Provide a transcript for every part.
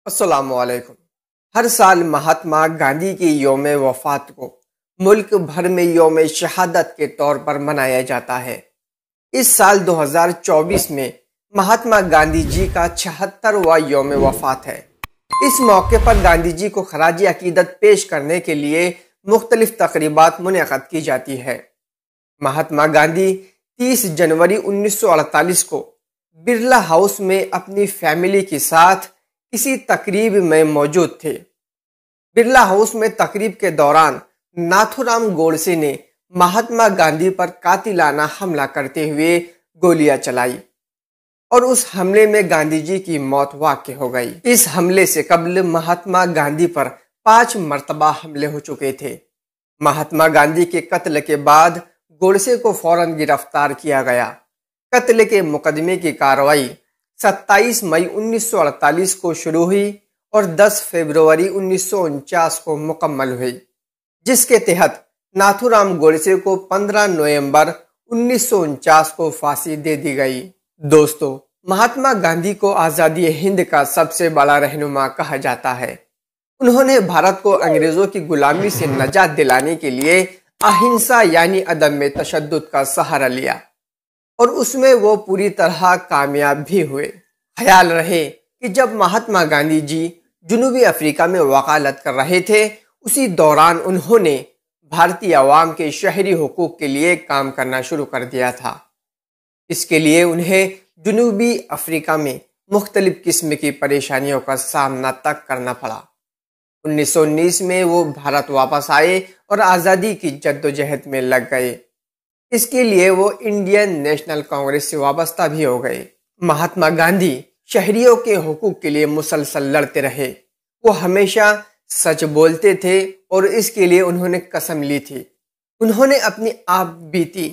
अस्सलामुअलैकुम। हर साल महात्मा गांधी की यौम वफ़ात को मुल्क भर में यौम शहादत के तौर पर मनाया जाता है। इस साल 2024 में महात्मा गांधी जी का 76वां यौम वफ़ात है। इस मौके पर गांधी जी को खराज अकीदत पेश करने के लिए मुख्तलिफ तकरीबात मुनक़द की जाती है। महात्मा गांधी 30 जनवरी 1948 को बिरला हाउस में अपनी फैमिली के साथ किसी तकरीब में मौजूद थे। बिरला हाउस में तकरीब के दौरान नाथूराम गोडसे ने महात्मा गांधी पर कातिलाना हमला करते हुए गोलियां चलाई और उस हमले में गांधी जी की मौत वाक़ई हो गई। इस हमले से कबल महात्मा गांधी पर 5 मरतबा हमले हो चुके थे। महात्मा गांधी के कत्ल के बाद गोडसे को फौरन गिरफ्तार किया गया। कत्ल के मुकदमे की कार्रवाई 27 मई 1948 को शुरू हुई और 10 फरवरी 1949 को मुकम्मल हुई, जिसके तहत नाथूराम गोडसे को 15 नवंबर 1949 को फांसी दे दी गई। दोस्तों, महात्मा गांधी को आज़ादी हिंद का सबसे बड़ा रहनुमा कहा जाता है। उन्होंने भारत को अंग्रेजों की गुलामी से निजात दिलाने के लिए अहिंसा यानी अदम तशद्दुद का सहारा लिया और उसमें वो पूरी तरह कामयाब भी हुए। ख्याल रहे कि जब महात्मा गांधी जी जनूबी अफ्रीका में वकालत कर रहे थे, उसी दौरान उन्होंने भारतीय अवाम के शहरी हुकूक के लिए काम करना शुरू कर दिया था। इसके लिए उन्हें जनूबी अफ्रीका में मुख्तलिफ किस्म की परेशानियों का सामना तक करना पड़ा। 1919 में वो भारत वापस आए और आज़ादी की जद्दोजहद में लग गए। इसके लिए वो इंडियन नेशनल कांग्रेस से वाबस्ता भी हो गए। महात्मा गांधी शहरियों के हुकूक के लिए मुसलसल लड़ते रहे। वो हमेशा सच बोलते थे और इसके लिए उन्होंने कसम ली थी। उन्होंने अपनी आप बीती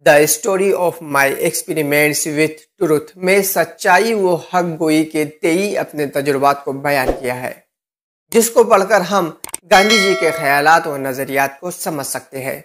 the story of my experiments with truth में सच्चाई व हक गोई के 23 अपने तजुर्बात को बयान किया है, जिसको पढ़कर हम गांधी जी के ख्यालात और नज़रियात को समझ सकते हैं।